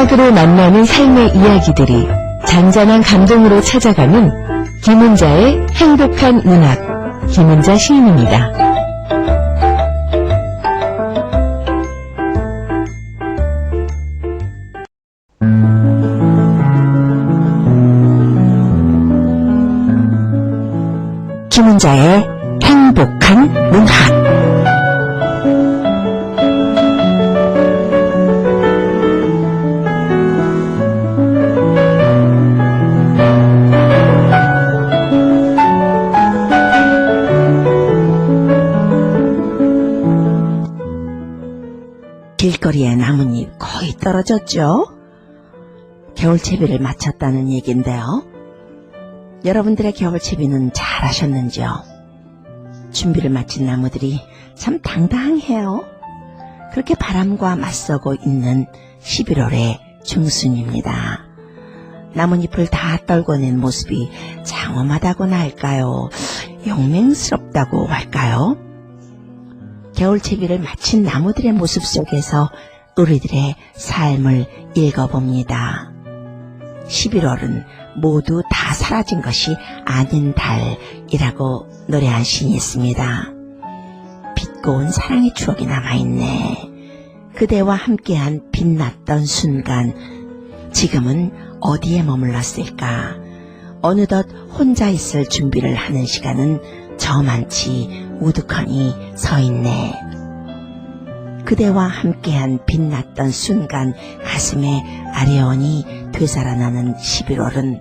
문학으로 만나는 삶의 이야기들이 잔잔한 감동으로 찾아가는 김은자의 행복한 문학, 김은자 시인입니다. 김은자의 행복한 문학. 길거리에 나뭇잎 거의 떨어졌죠? 겨울채비를 마쳤다는 얘긴데요. 여러분들의 겨울채비는 잘 하셨는지요? 준비를 마친 나무들이 참 당당해요. 그렇게 바람과 맞서고 있는 11월의 중순입니다. 나뭇잎을 다 떨궈낸 모습이 장엄하다고나 할까요? 용맹스럽다고 할까요? 겨울채비를 마친 나무들의 모습 속에서 우리들의 삶을 읽어봅니다. 11월은 모두 다 사라진 것이 아닌 달이라고 노래한 시인이 있습니다. 빛고 온 사랑의 추억이 남아있네. 그대와 함께한 빛났던 순간, 지금은 어디에 머물렀을까? 어느덧 혼자 있을 준비를 하는 시간은 저만치 우두커니 서있네. 그대와 함께한 빛났던 순간 가슴에 아련히 되살아나는 11월은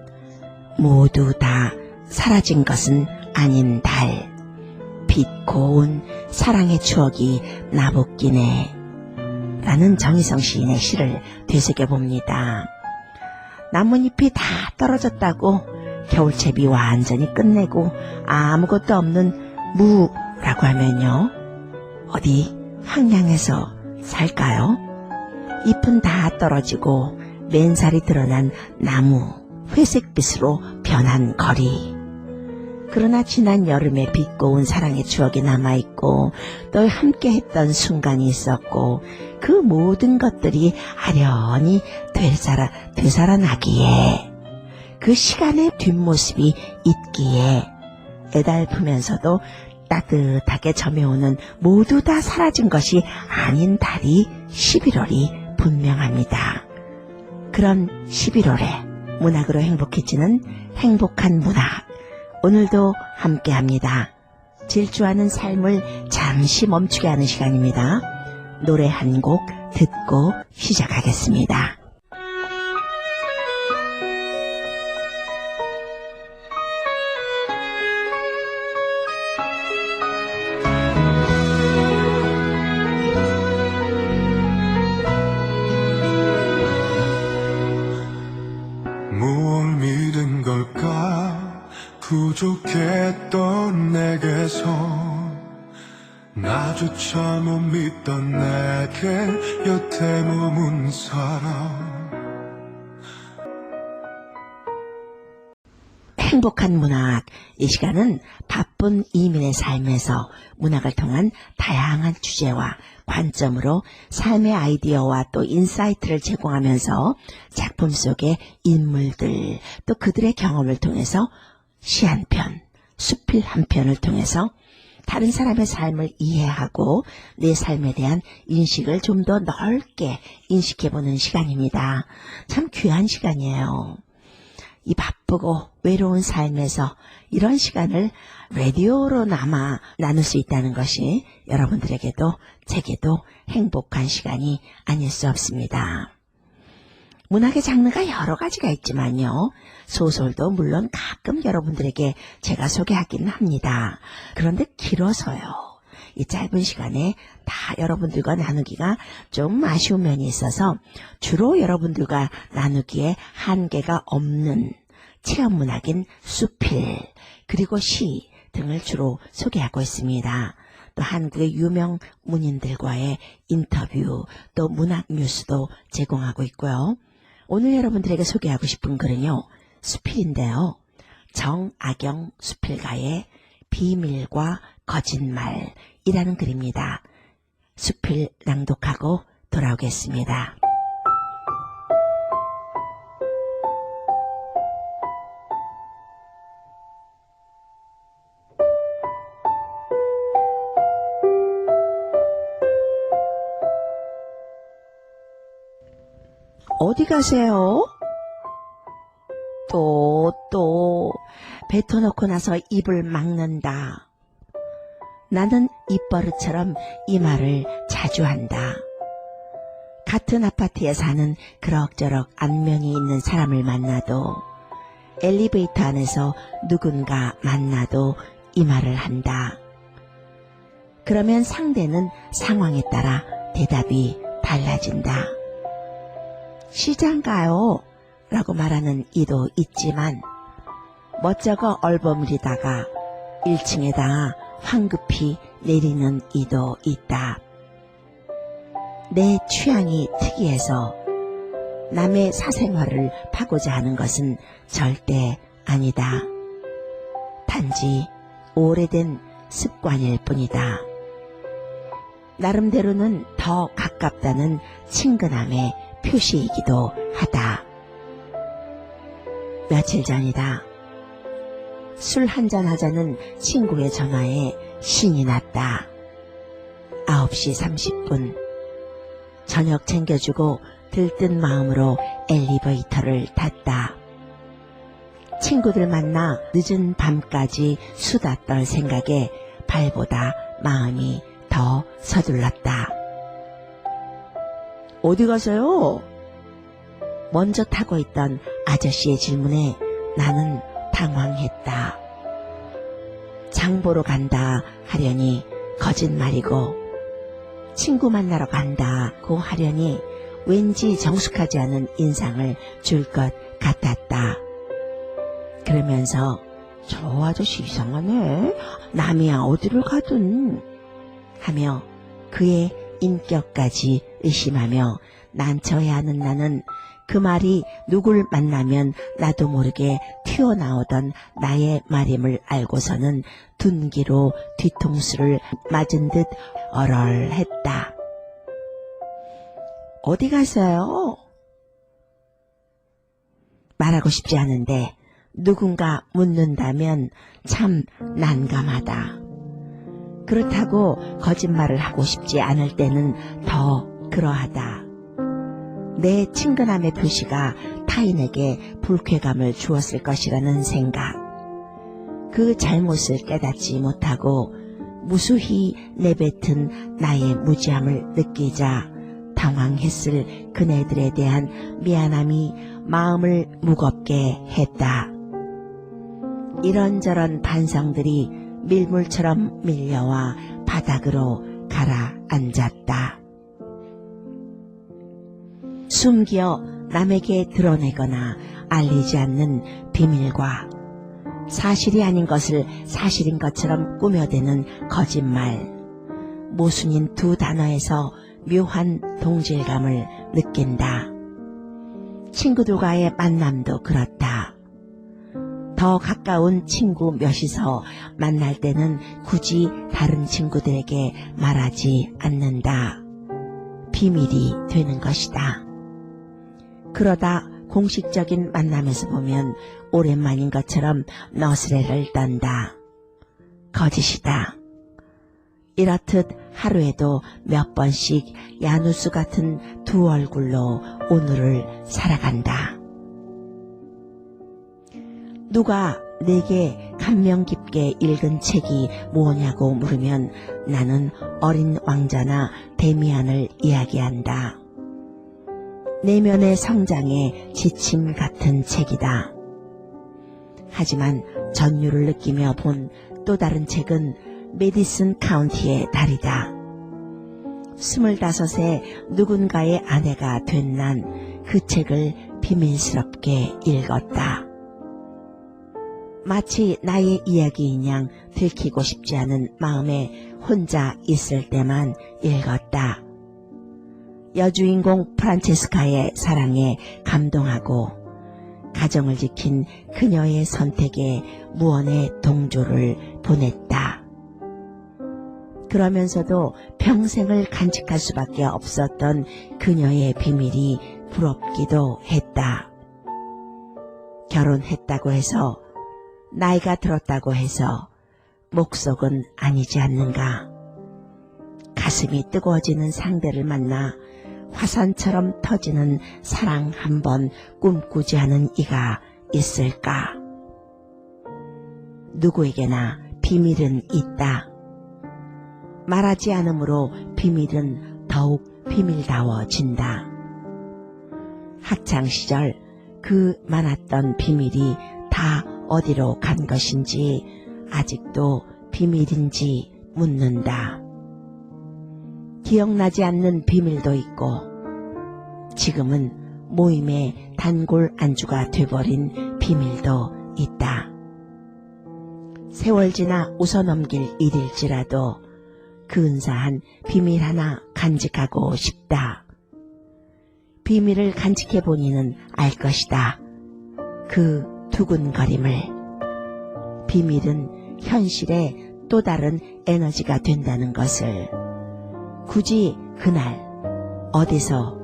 모두 다 사라진 것은 아닌 달. 빛고 온 사랑의 추억이 나붓기네. 라는 정희성 시인의 시를 되새겨봅니다. 나뭇잎이 다 떨어졌다고 겨울채비 완전히 끝내고 아무것도 없는 무라고 하면요, 어디 황량해서 살까요? 잎은 다 떨어지고 맨살이 드러난 나무, 회색빛으로 변한 거리. 그러나 지난 여름에 빛고 온 사랑의 추억이 남아있고 또 함께했던 순간이 있었고 그 모든 것들이 아련히 되살아나기에, 그 시간의 뒷모습이 있기에 애달프면서도 따뜻하게 점여오는 모두 다 사라진 것이 아닌 달이 11월이 분명합니다. 그런 11월에 문학으로 행복해지는 행복한 문학, 오늘도 함께합니다. 질주하는 삶을 잠시 멈추게 하는 시간입니다. 노래 한 곡 듣고 시작하겠습니다. 뭘 믿은 걸까? 부족했던 내게서 나조차 못 믿던 내게 여태 머문 사람. 행복한 문학, 이 시간은 바쁜 이민의 삶에서 문학을 통한 다양한 주제와 관점으로 삶의 아이디어와 또 인사이트를 제공하면서 작품 속의 인물들, 또 그들의 경험을 통해서 시 한 편, 수필 한 편을 통해서 다른 사람의 삶을 이해하고 내 삶에 대한 인식을 좀 더 넓게 인식해보는 시간입니다. 참 귀한 시간이에요. 이 바쁘고 외로운 삶에서 이런 시간을 라디오로나마 나눌 수 있다는 것이 여러분들에게도 제게도 행복한 시간이 아닐 수 없습니다. 문학의 장르가 여러 가지가 있지만요, 소설도 물론 가끔 여러분들에게 제가 소개하기는 합니다. 그런데 길어서요, 이 짧은 시간에 다 여러분들과 나누기가 좀 아쉬운 면이 있어서 주로 여러분들과 나누기에 한계가 없는 체험문학인 수필, 그리고 시 등을 주로 소개하고 있습니다. 또 한국의 유명 문인들과의 인터뷰, 또 문학 뉴스도 제공하고 있고요. 오늘 여러분들에게 소개하고 싶은 글은요, 수필인데요. 정아경 수필가의 비밀과 거짓말이라는 글입니다. 수필 낭독하고 돌아오겠습니다. 어디 가세요? 또 뱉어놓고 나서 입을 막는다. 나는 입버릇처럼 이 말을 자주 한다. 같은 아파트에 사는 그럭저럭 안면이 있는 사람을 만나도, 엘리베이터 안에서 누군가 만나도 이 말을 한다. 그러면 상대는 상황에 따라 대답이 달라진다. 시장 가요 라고 말하는 이도 있지만, 멋쩍어 얼버무리다가 1층에다 황급히 내리는 이도 있다. 내 취향이 특이해서 남의 사생활을 파고자 하는 것은 절대 아니다. 단지 오래된 습관일 뿐이다. 나름대로는 더 가깝다는 친근함의 표시이기도 하다. 며칠 전이다. 술 한잔 하자는 친구의 전화에 신이 났다. 9시 30분. 저녁 챙겨주고 들뜬 마음으로 엘리베이터를 탔다. 친구들 만나 늦은 밤까지 수다 떨 생각에 발보다 마음이 더 서둘렀다. 어디 가세요? 먼저 타고 있던 아저씨의 질문에 나는 당황했다. 장 보러 간다 하려니 거짓말이고, 친구 만나러 간다고 하려니 왠지 정숙하지 않은 인상을 줄 것 같았다. 그러면서 저 아저씨 이상하네. 남이야 어디를 가든 하며 그의 인격까지 의심하며 난처해하는 나는 그 말이 누굴 만나면 나도 모르게 튀어나오던 나의 말임을 알고서는 둔기로 뒤통수를 맞은 듯 얼얼했다. 어디 가세요? 말하고 싶지 않은데 누군가 묻는다면 참 난감하다. 그렇다고 거짓말을 하고 싶지 않을 때는 더 그러하다. 내 친근함의 표시가 타인에게 불쾌감을 주었을 것이라는 생각. 그 잘못을 깨닫지 못하고 무수히 내뱉은 나의 무지함을 느끼자 당황했을 그네들에 대한 미안함이 마음을 무겁게 했다. 이런저런 반성들이 밀물처럼 밀려와 바닥으로 가라앉았다. 숨겨 남에게 드러내거나 알리지 않는 비밀과 사실이 아닌 것을 사실인 것처럼 꾸며대는 거짓말, 모순인 두 단어에서 묘한 동질감을 느낀다. 친구들과의 만남도 그렇다. 더 가까운 친구 몇이서 만날 때는 굳이 다른 친구들에게 말하지 않는다. 비밀이 되는 것이다. 그러다 공식적인 만남에서 보면 오랜만인 것처럼 너스레를 떤다. 거짓이다. 이렇듯 하루에도 몇 번씩 야누스 같은 두 얼굴로 오늘을 살아간다. 누가 내게 감명 깊게 읽은 책이 뭐냐고 물으면 나는 어린 왕자나 데미안을 이야기한다. 내면의 성장의 지침 같은 책이다. 하지만 전율을 느끼며 본 또 다른 책은 메디슨 카운티의 달이다. 25에 누군가의 아내가 된 난 그 책을 비밀스럽게 읽었다. 마치 나의 이야기인 양 들키고 싶지 않은 마음에 혼자 있을 때만 읽었다. 여주인공 프란체스카의 사랑에 감동하고 가정을 지킨 그녀의 선택에 무언의 동조를 보냈다. 그러면서도 평생을 간직할 수밖에 없었던 그녀의 비밀이 부럽기도 했다. 결혼했다고 해서, 나이가 들었다고 해서 목속은 아니지 않는가. 가슴이 뜨거워지는 상대를 만나 화산처럼 터지는 사랑 한 번 꿈꾸지 않은 이가 있을까? 누구에게나 비밀은 있다. 말하지 않으므로 비밀은 더욱 비밀다워진다. 학창시절 그 많았던 비밀이 다 어디로 간 것인지 아직도 비밀인지 묻는다. 기억나지 않는 비밀도 있고 지금은 모임의 단골 안주가 돼버린 비밀도 있다. 세월 지나 웃어넘길 일일지라도 근사한 비밀 하나 간직하고 싶다. 비밀을 간직해보니는 알 것이다. 그 두근거림을. 비밀은 현실의 또 다른 에너지가 된다는 것을. 굳이 그날 어디서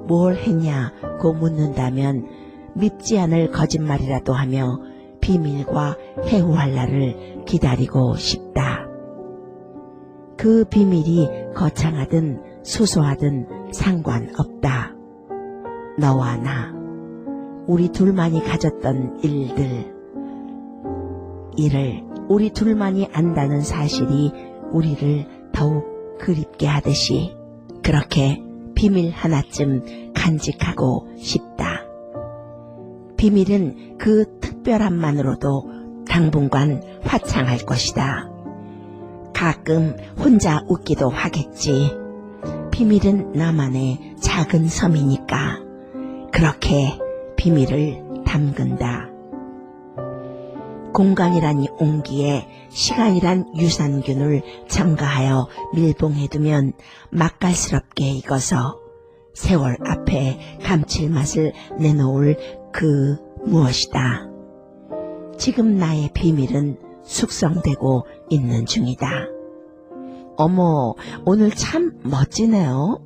뭘 했냐고 묻는다면 밉지 않을 거짓말이라도 하며 비밀과 해후할 날을 기다리고 싶다. 그 비밀이 거창하든 소소하든 상관없다. 너와 나, 우리 둘만이 가졌던 이를 우리 둘만이 안다는 사실이 우리를 더욱 그립게 하듯이 그렇게 비밀 하나쯤 간직하고 싶다. 비밀은 그 특별함만으로도 당분간 화창할 것이다. 가끔 혼자 웃기도 하겠지. 비밀은 나만의 작은 섬이니까 그렇게 비밀을 담근다. 공간이란 온기에 시간이란 유산균을 첨가하여 밀봉해두면 맛깔스럽게 익어서 세월 앞에 감칠맛을 내놓을 그 무엇이다. 지금 나의 비밀은 숙성되고 있는 중이다. 어머, 오늘 참 멋지네요.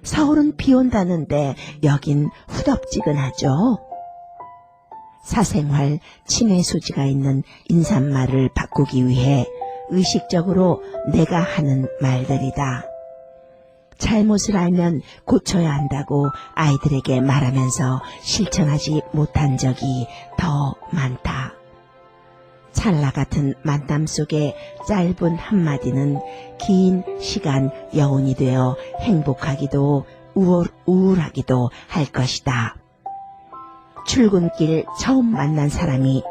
서울은 비 온다는데 여긴 후덥지근하죠. 사생활 침해 소지가 있는 인사말을 바꾸기 위해 의식적으로 내가 하는 말들이다. 잘못을 알면 고쳐야 한다고 아이들에게 말하면서 실천하지 못한 적이 더 많다. 찰나 같은 만남 속의 짧은 한마디는 긴 시간 여운이 되어 행복하기도 우울하기도 할 것이다. 출근길 처음 만난 사람이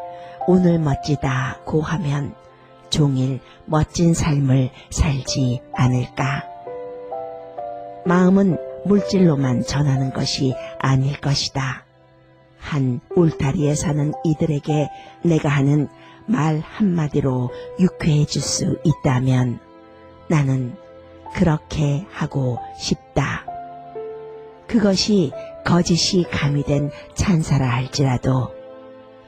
오늘 멋지다고 하면 종일 멋진 삶을 살지 않을까? 마음은 물질로만 전하는 것이 아닐 것이다. 한 울타리에 사는 이들에게 내가 하는 말 한마디로 유쾌해 줄 수 있다면 나는 그렇게 하고 싶다. 그것이 거짓이 가미된 찬사라 할지라도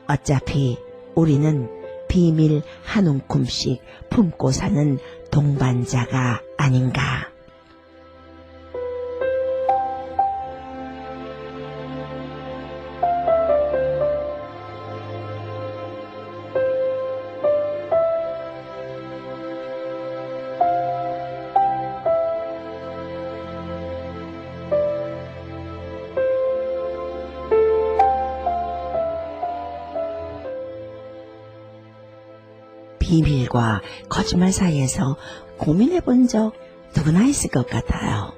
어차피 우리는 비밀 한 움큼씩 품고 사는 동반자가 아닌가. 비밀과 거짓말 사이에서 고민해 본 적 누구나 있을 것 같아요.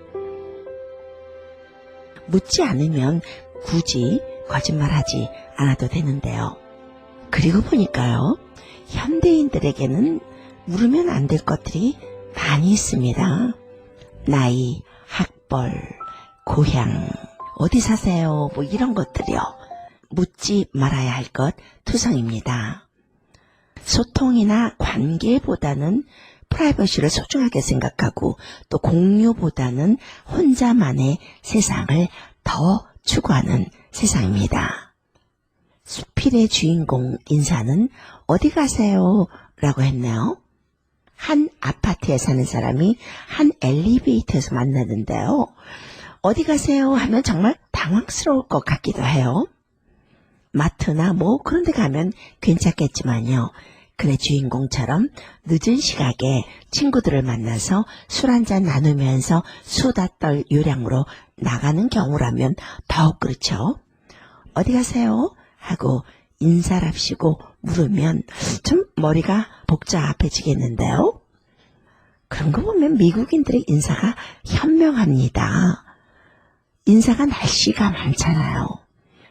묻지 않으면 굳이 거짓말하지 않아도 되는데요. 그리고 보니까요, 현대인들에게는 물으면 안 될 것들이 많이 있습니다. 나이, 학벌, 고향, 어디 사세요, 뭐 이런 것들이요. 묻지 말아야 할 것 투성입니다. 소통이나 관계보다는 프라이버시를 소중하게 생각하고 또 공유보다는 혼자만의 세상을 더 추구하는 세상입니다. 수필의 주인공 인사는 어디 가세요? 라고 했네요. 한 아파트에 사는 사람이 한 엘리베이터에서 만나는데요. 어디 가세요? 하면 정말 당황스러울 것 같기도 해요. 마트나 뭐 그런 데 가면 괜찮겠지만요. 그의 주인공처럼 늦은 시각에 친구들을 만나서 술 한잔 나누면서 수다 떨 요량으로 나가는 경우라면 더욱 그렇죠. 어디 가세요? 하고 인사랍시고 물으면 좀 머리가 복잡해지겠는데요. 그런 거 보면 미국인들의 인사가 현명합니다. 인사가 날씨가 많잖아요.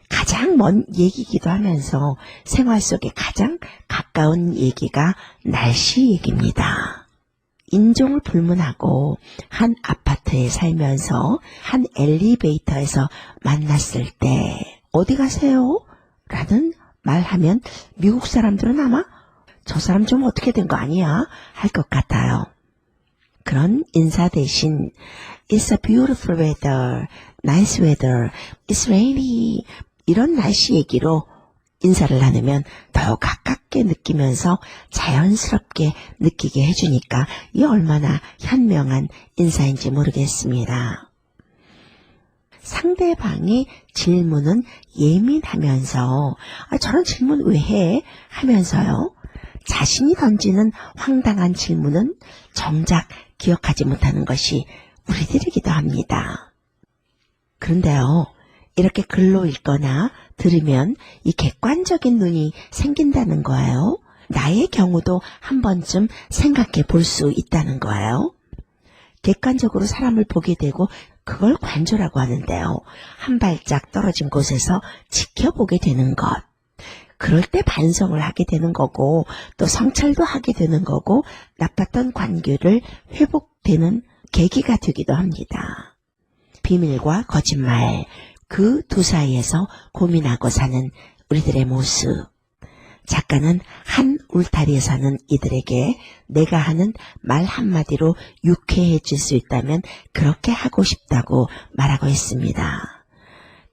가장 먼 얘기이기도 하면서 생활 속에 가장 가까운 얘기가 날씨 얘기입니다. 인종을 불문하고 한 아파트에 살면서 한 엘리베이터에서 만났을 때 어디 가세요? 라는 말하면 미국 사람들은 아마 저 사람 좀 어떻게 된 거 아니야? 할 것 같아요. 그런 인사 대신 It's a beautiful weather, nice weather, it's rainy 이런 날씨 얘기로 인사를 나누면 더 가깝게 느끼면서 자연스럽게 느끼게 해주니까 이 얼마나 현명한 인사인지 모르겠습니다. 상대방의 질문은 예민하면서 저런 질문 왜 해? 하면서요. 자신이 던지는 황당한 질문은 정작 기억하지 못하는 것이 우리들이기도 합니다. 그런데요. 이렇게 글로 읽거나 들으면 이 객관적인 눈이 생긴다는 거예요. 나의 경우도 한 번쯤 생각해 볼 수 있다는 거예요. 객관적으로 사람을 보게 되고 그걸 관조라고 하는데요. 한 발짝 떨어진 곳에서 지켜보게 되는 것. 그럴 때 반성을 하게 되는 거고 또 성찰도 하게 되는 거고 나빴던 관계를 회복되는 계기가 되기도 합니다. 비밀과 거짓말, 그 두 사이에서 고민하고 사는 우리들의 모습. 작가는 한 울타리에 사는 이들에게 내가 하는 말 한마디로 유쾌해질 수 있다면 그렇게 하고 싶다고 말하고 있습니다.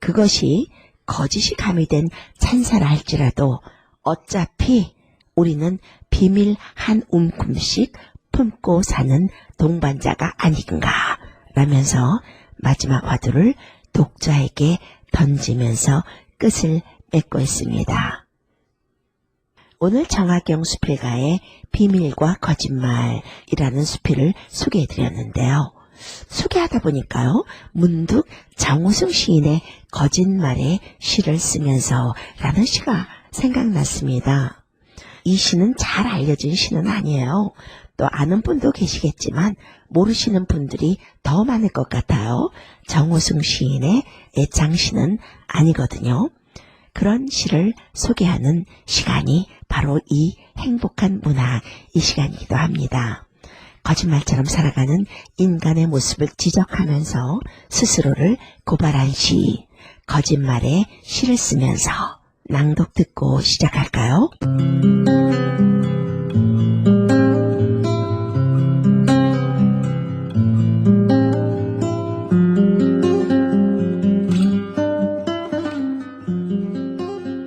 그것이 거짓이 가미된 찬사라 할지라도 어차피 우리는 비밀 한 움큼씩 품고 사는 동반자가 아닌가 라면서 마지막 화두를 독자에게 던지면서 끝을 맺고 있습니다. 오늘 정하경 수필가의 비밀과 거짓말이라는 수필을 소개해드렸는데요. 소개하다 보니까요. 문득 정우승 시인의 거짓말의 시를 쓰면서 라는 시가 생각났습니다. 이 시는 잘 알려진 시는 아니에요. 또 아는 분도 계시겠지만 모르시는 분들이 더 많을 것 같아요. 정우승 시인의 애창시는 아니거든요. 그런 시를 소개하는 시간이 바로 이 행복한 문학 이 시간이기도 합니다. 거짓말처럼 살아가는 인간의 모습을 지적하면서 스스로를 고발한 시, 거짓말의 시를 쓰면서 낭독 듣고 시작할까요?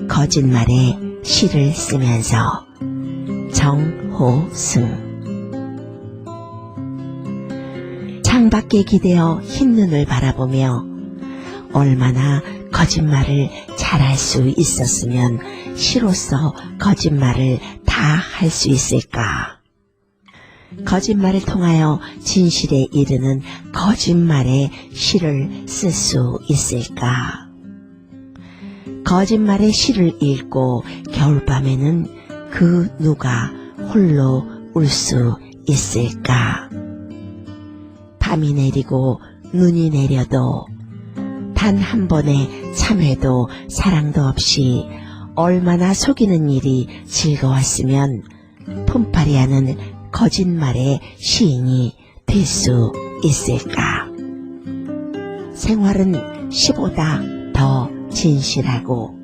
거짓말의 시를 쓰면서 정호승. 창밖에 기대어 흰눈을 바라보며 얼마나 거짓말을 잘할 수 있었으면 시로서 거짓말을 다 할 수 있을까. 거짓말을 통하여 진실에 이르는 거짓말의 시를 쓸 수 있을까. 거짓말의 시를 읽고 겨울밤에는 그 누가 홀로 울 수 있을까. 밤이 내리고 눈이 내려도 단 한 번의 참회도 사랑도 없이 얼마나 속이는 일이 즐거웠으면 폼파리하는 거짓말의 시인이 될 수 있을까. 생활은 시보다 더 진실하고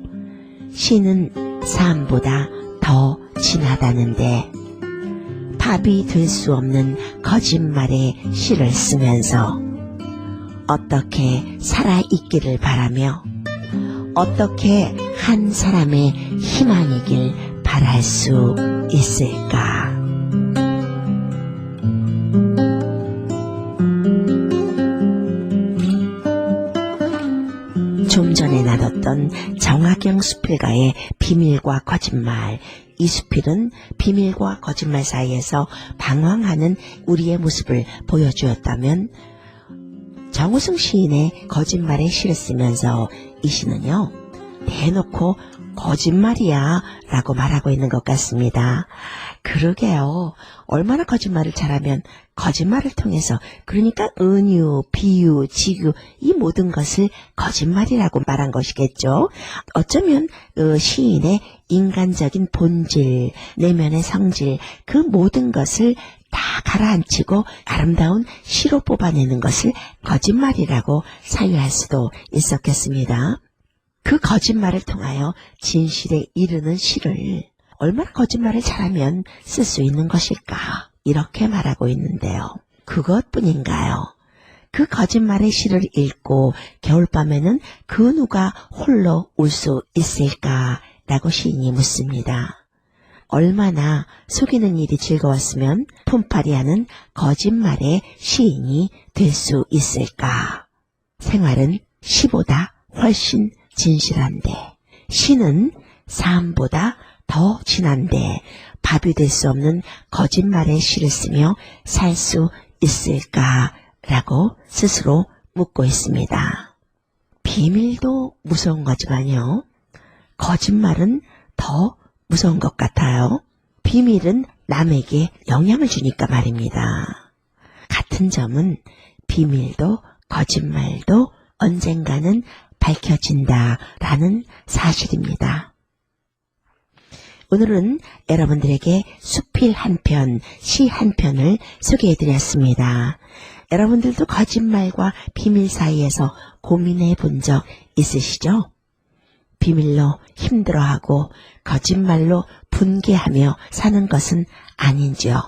시는 삶보다 더 진하다는데 답이 될 수 없는 거짓말의 시를 쓰면서 어떻게 살아있기를 바라며 어떻게 한 사람의 희망이길 바랄 수 있을까. 좀 전에 놔뒀던 정화경 수필가의 비밀과 거짓말. 이 수필은 비밀과 거짓말 사이에서 방황하는 우리의 모습을 보여주었다면, 정우승 시인의 거짓말의 시를 쓰면서 이 시는요, 대놓고 거짓말이야 라고 말하고 있는 것 같습니다. 그러게요. 얼마나 거짓말을 잘하면 거짓말을 통해서, 그러니까 은유, 비유, 지규, 이 모든 것을 거짓말이라고 말한 것이겠죠. 어쩌면 시인의 인간적인 본질, 내면의 성질, 그 모든 것을 다 가라앉히고 아름다운 시로 뽑아내는 것을 거짓말이라고 사유할 수도 있었겠습니다. 그 거짓말을 통하여 진실에 이르는 시를 얼마나 거짓말을 잘하면 쓸 수 있는 것일까, 이렇게 말하고 있는데요. 그것뿐인가요? 그 거짓말의 시를 읽고 겨울밤에는 그 누가 홀로 울 수 있을까라고 시인이 묻습니다. 얼마나 속이는 일이 즐거웠으면 폼파리하는 거짓말의 시인이 될 수 있을까. 생활은 시보다 훨씬 진실한데, 시는 삶보다 더 진한데 밥이 될 수 없는 거짓말의 시를 쓰며 살 수 있을까라고 스스로 묻고 있습니다. 비밀도 무서운 거지만요, 거짓말은 더 무서운 것 같아요. 비밀은 남에게 영향을 주니까 말입니다. 같은 점은 비밀도 거짓말도 언젠가는 밝혀진다라는 사실입니다. 오늘은 여러분들에게 수필 한 편, 시 한 편을 소개해드렸습니다. 여러분들도 거짓말과 비밀 사이에서 고민해 본 적 있으시죠? 비밀로 힘들어하고 거짓말로 분개하며 사는 것은 아닌지요.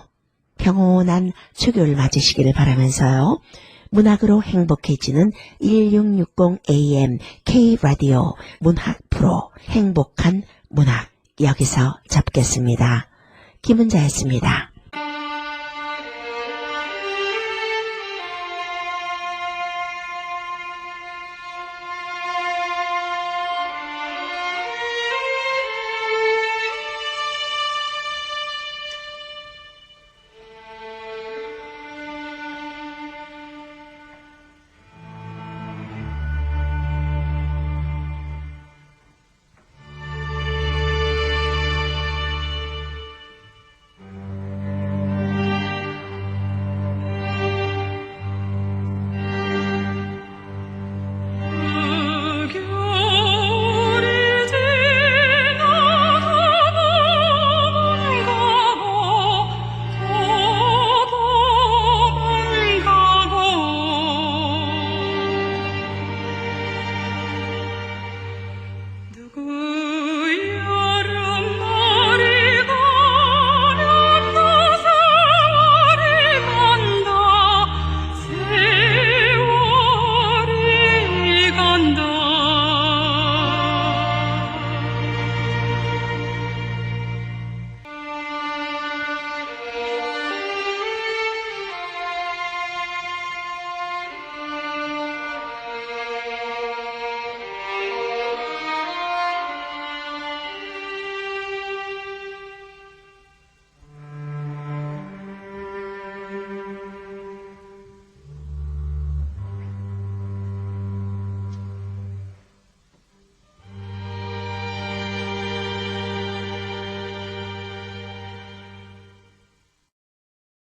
평온한 초겨울 맞으시기를 바라면서요. 문학으로 행복해지는 1660 AM K라디오 문학 프로 행복한 문학, 여기서 접겠습니다. 김은자였습니다.